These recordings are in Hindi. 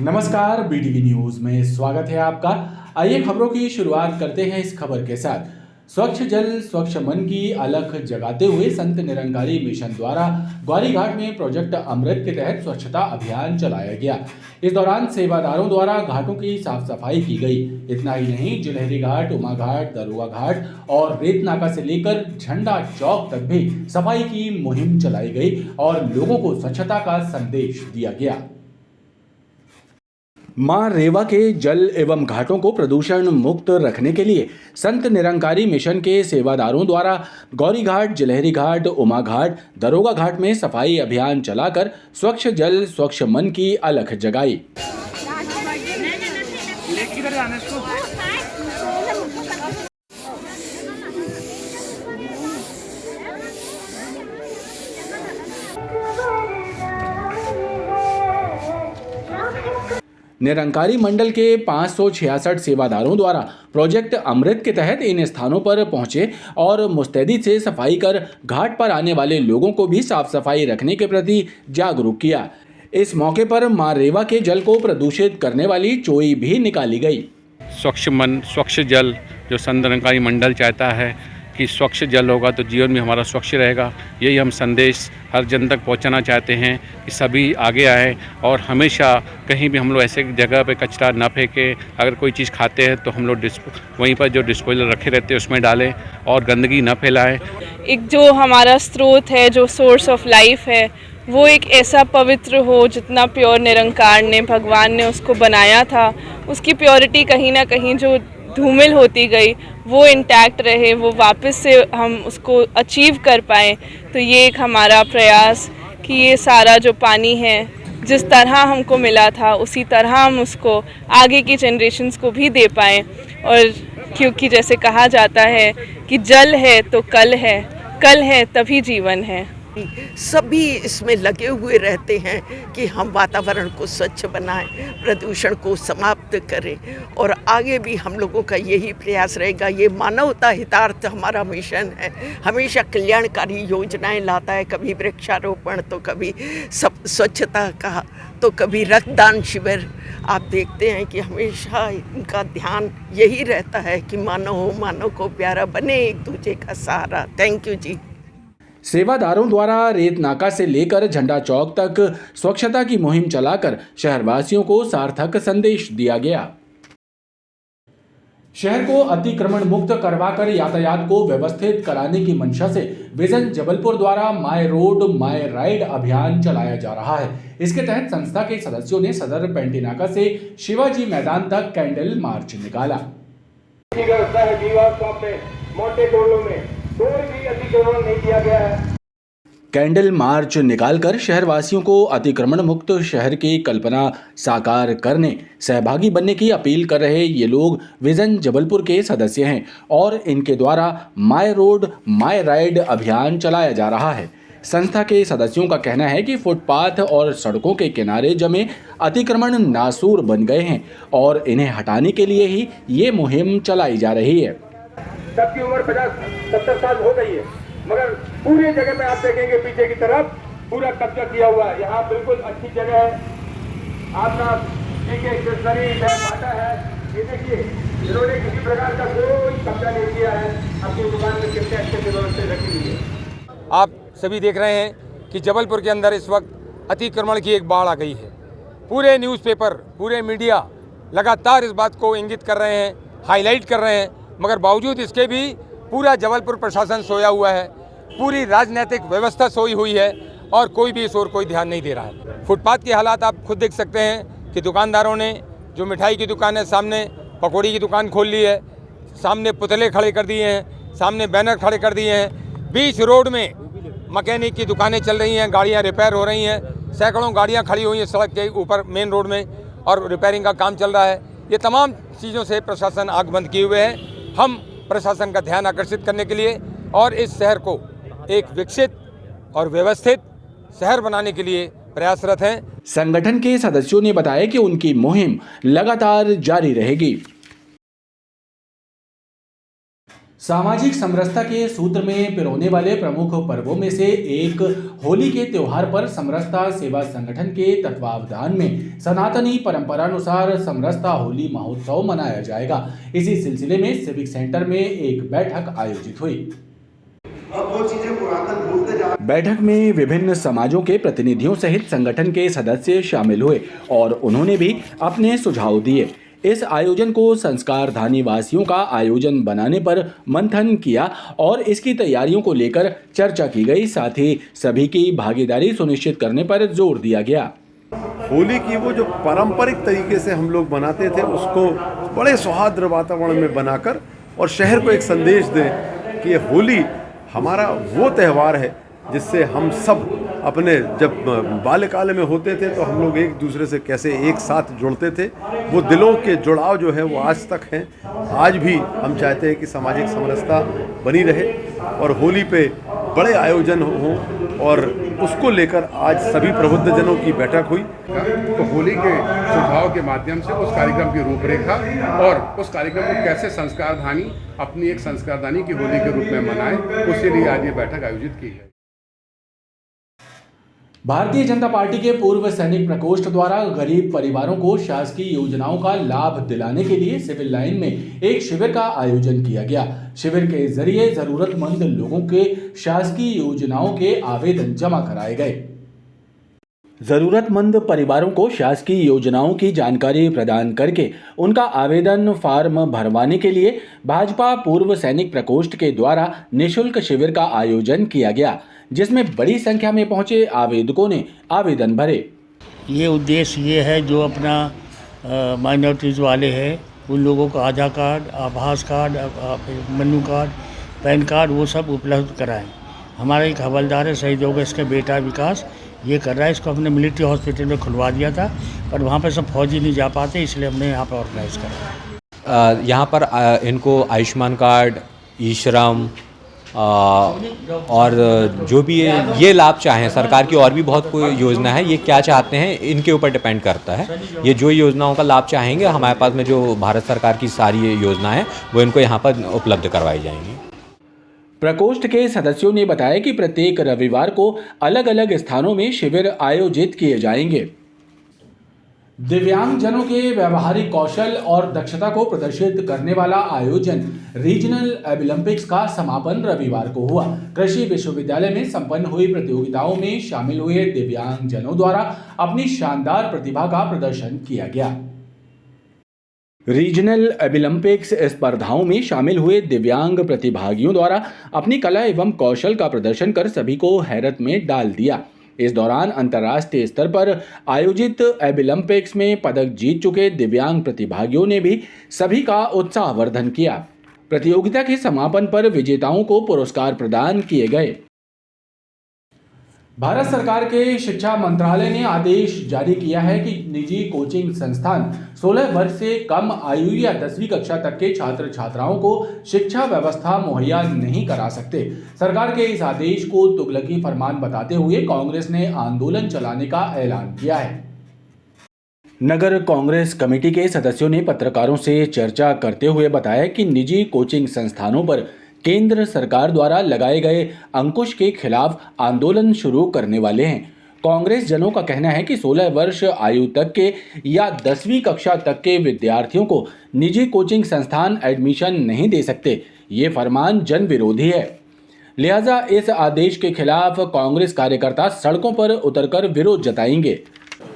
नमस्कार, बीटीवी न्यूज में स्वागत है आपका। आइए खबरों की शुरुआत करते हैं इस खबर के साथ। स्वच्छ जल स्वच्छ मन की अलख जगाते हुए संत निरंकारी मिशन द्वारा ग्वारी घाट में प्रोजेक्ट अमृत के तहत स्वच्छता अभियान चलाया गया। इस दौरान सेवादारों द्वारा घाटों की साफ सफाई की गई। इतना ही नहीं, जिलहरी घाट, उमा घाट, दरोगा घाट और रेत नाका से लेकर झंडा चौक तक भी सफाई की मुहिम चलाई गई और लोगों को स्वच्छता का संदेश दिया गया। मां रेवा के जल एवं घाटों को प्रदूषण मुक्त रखने के लिए संत निरंकारी मिशन के सेवादारों द्वारा गौरी घाट, जिलहरी घाट, उमा घाट, दरोगा घाट में सफाई अभियान चलाकर स्वच्छ जल स्वच्छ मन की अलख जगाई। निरंकारी मंडल के 566 सेवादारों द्वारा प्रोजेक्ट अमृत के तहत इन स्थानों पर पहुंचे और मुस्तैदी से सफाई कर घाट पर आने वाले लोगों को भी साफ सफाई रखने के प्रति जागरूक किया। इस मौके पर मां रेवा के जल को प्रदूषित करने वाली चोई भी निकाली गई। स्वच्छ मन स्वच्छ जल, जो संत निरंकारी मंडल चाहता है कि स्वच्छ जल होगा तो जीवन में हमारा स्वच्छ रहेगा। यही हम संदेश हर जन तक पहुंचाना चाहते हैं कि सभी आगे आए और हमेशा कहीं भी हम लोग ऐसे जगह पे कचरा ना फेंकें। अगर कोई चीज़ खाते हैं तो हम लोग वहीं पर जो डिस्पोजल रखे रहते हैं उसमें डालें और गंदगी ना फैलाएं। एक जो हमारा स्रोत है, जो सोर्स ऑफ लाइफ है, वो एक ऐसा पवित्र हो जितना प्योर निरंकार ने, भगवान ने उसको बनाया था, उसकी प्योरिटी कहीं ना कहीं जो धूमिल होती गई वो इंटैक्ट रहे, वो वापस से हम उसको अचीव कर पाएँ। तो ये एक हमारा प्रयास कि ये सारा जो पानी है जिस तरह हमको मिला था उसी तरह हम उसको आगे की जनरेशन्स को भी दे पाएँ। और क्योंकि जैसे कहा जाता है कि जल है तो कल है तभी जीवन है। सभी इसमें लगे हुए रहते हैं कि हम वातावरण को स्वच्छ बनाएं, प्रदूषण को समाप्त करें और आगे भी हम लोगों का यही प्रयास रहेगा। ये मानवता हितार्थ हमारा मिशन है, हमेशा कल्याणकारी योजनाएं लाता है, कभी वृक्षारोपण तो कभी स्वच्छता का तो कभी रक्तदान शिविर। आप देखते हैं कि हमेशा इनका ध्यान यही रहता है कि मानव को प्यारा बने, एक दूसरे का सहारा। थैंक यू जी। सेवादारों द्वारा रेत नाका से लेकर झंडा चौक तक स्वच्छता की मुहिम चलाकर शहरवासियों को सार्थक संदेश दिया गया। शहर को अतिक्रमण मुक्त करवाकर यातायात को व्यवस्थित कराने की मंशा से विजन जबलपुर द्वारा माय रोड माय राइड अभियान चलाया जा रहा है। इसके तहत संस्था के सदस्यों ने सदर पेंटी नाका से शिवाजी मैदान तक कैंडल मार्च निकाला। नहीं किया गया है। कैंडल मार्च निकालकर शहरवासियों को अतिक्रमण मुक्त शहर की कल्पना साकार करने सहभागी बनने की अपील कर रहे ये लोग विजन जबलपुर के सदस्य हैं और इनके द्वारा माय रोड माय राइड अभियान चलाया जा रहा है। संस्था के सदस्यों का कहना है कि फुटपाथ और सड़कों के किनारे जमे अतिक्रमण नासूर बन गए हैं और इन्हें हटाने के लिए ही ये मुहिम चलाई जा रही है। सबकी उम्र 50-70 साल हो गई है, मगर पूरी जगह में आप देखेंगे पीछे की तरफ पूरा कब्जा किया हुआ है। यहाँ बिल्कुल अच्छी जगह है, आपका स्टेशनरी है, बाटा है। ये देखिए, इन्होंने किसी प्रकार का कोई कब्जा नहीं किया है। अपनी दुकान में कितने अच्छे से व्यवस्था रखी हुई है। आप सभी देख रहे हैं कि जबलपुर के अंदर इस वक्त अतिक्रमण की एक बाढ़ आ गई है। पूरे न्यूज़पेपर, पूरे मीडिया लगातार इस बात को इंगित कर रहे हैं, हाईलाइट कर रहे हैं, मगर बावजूद इसके भी पूरा जबलपुर प्रशासन सोया हुआ है, पूरी राजनीतिक व्यवस्था सोई हुई है और कोई भी इस ओर कोई ध्यान नहीं दे रहा है। फुटपाथ के हालात आप खुद देख सकते हैं कि दुकानदारों ने जो मिठाई की दुकान है सामने पकौड़ी की दुकान खोल ली है, सामने पुतले खड़े कर दिए हैं, सामने बैनर खड़े कर दिए हैं। बीच रोड में मैकेनिक की दुकानें चल रही हैं, गाड़ियाँ रिपेयर हो रही हैं, सैकड़ों गाड़ियाँ खड़ी हुई हैं सड़क के ऊपर मेन रोड में और रिपेयरिंग का काम चल रहा है। ये तमाम चीज़ों से प्रशासन आंख बंद किए हुए है। हम प्रशासन का ध्यान आकर्षित करने के लिए और इस शहर को एक विकसित और व्यवस्थित शहर बनाने के लिए प्रयासरत हैं। संगठन के सदस्यों ने बताया कि उनकी मुहिम लगातार जारी रहेगी। सामाजिक समरसता के सूत्र में पिरोने वाले प्रमुख पर्वों में से एक होली के त्योहार पर समरसता सेवा संगठन के तत्वावधान में सनातनी परंपरानुसार समरसता होली महोत्सव मनाया जाएगा। इसी सिलसिले में सिविक सेंटर में एक बैठक आयोजित हुई। बैठक में विभिन्न समाजों के प्रतिनिधियों सहित संगठन के सदस्य शामिल हुए और उन्होंने भी अपने सुझाव दिए। इस आयोजन को संस्कारधानी वासियों का आयोजन बनाने पर मंथन किया और इसकी तैयारियों को लेकर चर्चा की गई। साथ ही सभी की भागीदारी सुनिश्चित करने पर जोर दिया गया। होली की वो जो पारंपरिक तरीके से हम लोग मनाते थे उसको बड़े सौहार्द वातावरण में बनाकर और शहर को एक संदेश दें कि होली हमारा वो त्यौहार है जिससे हम सब अपने जब बाल्यकाल में होते थे तो हम लोग एक दूसरे से कैसे एक साथ जुड़ते थे, वो दिलों के जुड़ाव जो है वो आज तक हैं। आज भी हम चाहते हैं कि सामाजिक समरसता बनी रहे और होली पे बड़े आयोजन हों और उसको लेकर आज सभी प्रबुद्धजनों की बैठक हुई। तो होली के सुझाव के माध्यम से उस कार्यक्रम की रूपरेखा और उस कार्यक्रम को कैसे संस्कारधानी अपनी एक संस्कारधानी की होली के रूप में मनाएं, उसके लिए आज ये बैठक आयोजित की है। भारतीय जनता पार्टी के पूर्व सैनिक प्रकोष्ठ द्वारा गरीब परिवारों को शासकीय योजनाओं का लाभ दिलाने के लिए सिविल लाइन में एक शिविर का आयोजन किया गया। शिविर के जरिए जरूरतमंद लोगों के शासकीय योजनाओं के आवेदन जमा कराए गए। जरूरतमंद परिवारों को शासकीय योजनाओं की जानकारी प्रदान करके उनका आवेदन फॉर्म भरवाने के लिए भाजपा पूर्व सैनिक प्रकोष्ठ के द्वारा निःशुल्क शिविर का आयोजन किया गया, जिसमें बड़ी संख्या में पहुंचे आवेदकों ने आवेदन भरे। ये उद्देश्य ये है जो अपना माइनॉरिटीज़ वाले हैं उन लोगों को आधार कार्ड, आभास card, menu card, pan card वो सब उपलब्ध कराएं। हमारा एक हवलदार है शहीद हो गया, इसका बेटा विकास ये कर रहा है। इसको हमने मिलिट्री हॉस्पिटल में खुलवा दिया था पर वहाँ पर सब फौजी नहीं जा पाते, इसलिए हमने यहाँ पर ऑर्गेनाइज करा। यहाँ पर इनको आयुष्मान कार्ड, ई श्रम और जो भी ये लाभ चाहें, सरकार की और भी बहुत कोई योजना है, ये क्या चाहते हैं इनके ऊपर डिपेंड करता है। ये जो योजनाओं का लाभ चाहेंगे हमारे पास में जो भारत सरकार की सारी योजना है वो इनको यहाँ पर उपलब्ध करवाई जाएंगी। प्रकोष्ठ के सदस्यों ने बताया कि प्रत्येक रविवार को अलग अलग स्थानों में शिविर आयोजित किए जाएंगे। दिव्यांगजनों के व्यवहारिक कौशल और दक्षता को प्रदर्शित करने वाला आयोजन रीजनल ओलंपिक्स का समापन रविवार को हुआ। कृषि विश्वविद्यालय में संपन्न हुई प्रतियोगिताओं में शामिल हुए दिव्यांगजनों द्वारा अपनी शानदार प्रतिभा का प्रदर्शन किया गया। रीजनल ओलंपिक्स स्पर्धाओं में शामिल हुए दिव्यांग प्रतिभागियों द्वारा अपनी कला एवं कौशल का प्रदर्शन कर सभी को हैरत में डाल दिया। इस दौरान अंतर्राष्ट्रीय स्तर पर आयोजित ओलंपिक्स में पदक जीत चुके दिव्यांग प्रतिभागियों ने भी सभी का उत्साहवर्धन किया। प्रतियोगिता के समापन पर विजेताओं को पुरस्कार प्रदान किए गए। भारत सरकार के शिक्षा मंत्रालय ने आदेश जारी किया है कि निजी कोचिंग संस्थान 16 वर्ष से कम आयु या 10वीं कक्षा तक के छात्र छात्राओं को शिक्षा व्यवस्था मुहैया नहीं करा सकते। सरकार के इस आदेश को तुगलकी फरमान बताते हुए कांग्रेस ने आंदोलन चलाने का ऐलान किया है। नगर कांग्रेस कमेटी के सदस्यों ने पत्रकारों से चर्चा करते हुए बताया कि निजी कोचिंग संस्थानों पर केंद्र सरकार द्वारा लगाए गए अंकुश के खिलाफ आंदोलन शुरू करने वाले हैं। कांग्रेस जनों का कहना है कि 16 वर्ष आयु तक के या 10वीं कक्षा तक के विद्यार्थियों को निजी कोचिंग संस्थान एडमिशन नहीं दे सकते। ये फरमान जन विरोधी है, लिहाजा इस आदेश के खिलाफ कांग्रेस कार्यकर्ता सड़कों पर उतरकर विरोध जताएंगे।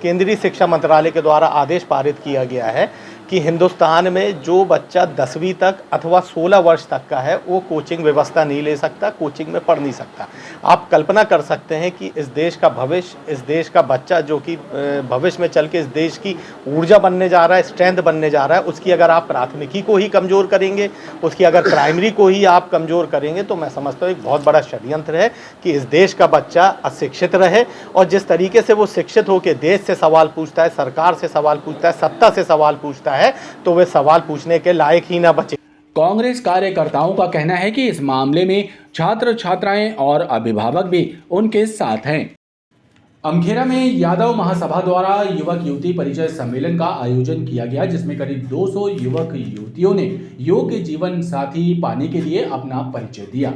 केंद्रीय शिक्षा मंत्रालय के द्वारा आदेश पारित किया गया है कि हिंदुस्तान में जो बच्चा 10वीं तक अथवा 16 वर्ष तक का है वो कोचिंग व्यवस्था नहीं ले सकता, कोचिंग में पढ़ नहीं सकता। आप कल्पना कर सकते हैं कि इस देश का भविष्य, इस देश का बच्चा जो कि भविष्य में चल के इस देश की ऊर्जा बनने जा रहा है, स्ट्रेंथ बनने जा रहा है, उसकी अगर आप प्राथमिकी को ही कमज़ोर करेंगे, उसकी अगर प्राइमरी को ही आप कमज़ोर करेंगे तो मैं समझता हूँ एक बहुत बड़ा षड्यंत्र है कि इस देश का बच्चा अशिक्षित रहे। और जिस तरीके से वो शिक्षित होकर देश से सवाल पूछता है, सरकार से सवाल पूछता है, सत्ता से सवाल पूछता है, तो वे सवाल पूछने के लायक ही ना बचे। कांग्रेस कार्यकर्ताओं का कहना है कि इस मामले में छात्र छात्राएं और अभिभावक भी उनके साथ हैं। अमखेरा में यादव महासभा द्वारा युवक युवती परिचय सम्मेलन का आयोजन किया गया, जिसमें करीब 200 युवक युवतियों ने योग्य जीवन साथी पाने के लिए अपना परिचय दिया।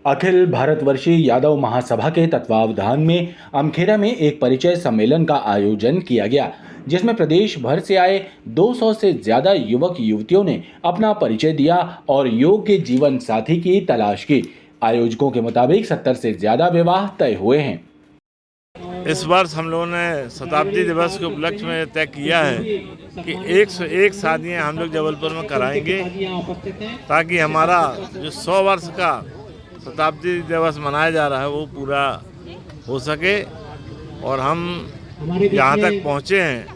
अखिल भारतवर्षीय यादव महासभा के तत्वावधान में अमखेरा में एक परिचय सम्मेलन का आयोजन किया गया, जिसमें प्रदेश भर से आए 200 से ज्यादा युवक युवतियों ने अपना परिचय दिया और योग्य जीवन साथी की तलाश की। आयोजकों के मुताबिक 70 से ज्यादा विवाह तय हुए हैं। इस वर्ष हम लोगों ने शताब्दी दिवस के उपलक्ष्य में तय किया है कि 101 शादियाँ हम लोग जबलपुर में कराएंगे, ताकि हमारा जो 100 वर्ष का शताब्दी दिवस मनाया जा रहा है वो पूरा हो सके। और हम यहाँ तक पहुँचे हैं,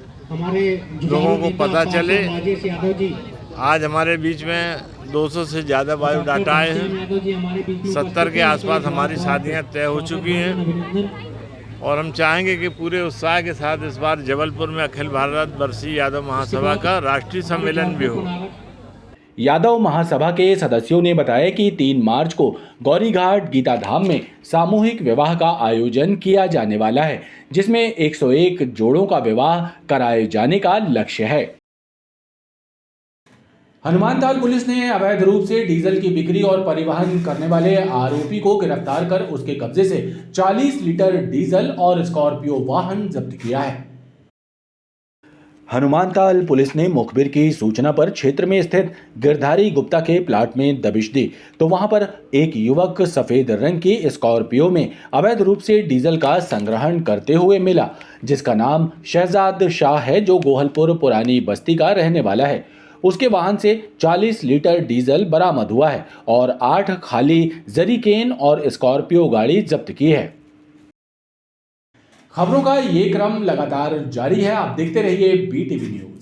लोगों को पता चले। आज हमारे बीच में 200 से ज़्यादा बायोडाटा आए हैं, 70 के आसपास हमारी शादियाँ तय हो चुकी हैं और हम चाहेंगे कि पूरे उत्साह के साथ इस बार जबलपुर में अखिल भारतवर्षीय यादव महासभा का राष्ट्रीय सम्मेलन भी हो। यादव महासभा के सदस्यों ने बताया कि 3 मार्च को गौरीघाट गीता धाम में सामूहिक विवाह का आयोजन किया जाने वाला है, जिसमें 101 जोड़ों का विवाह कराए जाने का लक्ष्य है। हनुमानताल पुलिस ने अवैध रूप से डीजल की बिक्री और परिवहन करने वाले आरोपी को गिरफ्तार कर उसके कब्जे से 40 लीटर डीजल और स्कॉर्पियो वाहन जब्त किया है। हनुमानताल पुलिस ने मुखबिर की सूचना पर क्षेत्र में स्थित गिरधारी गुप्ता के प्लाट में दबिश दी, तो वहां पर एक युवक सफेद रंग की स्कॉर्पियो में अवैध रूप से डीजल का संग्रहण करते हुए मिला, जिसका नाम शहजाद शाह है, जो गोहलपुर पुरानी बस्ती का रहने वाला है। उसके वाहन से 40 लीटर डीजल बरामद हुआ है और 8 खाली जरीकेन और स्कॉर्पियो गाड़ी जब्त की है। खबरों का ये क्रम लगातार जारी है। आप देखते रहिए BTV न्यूज।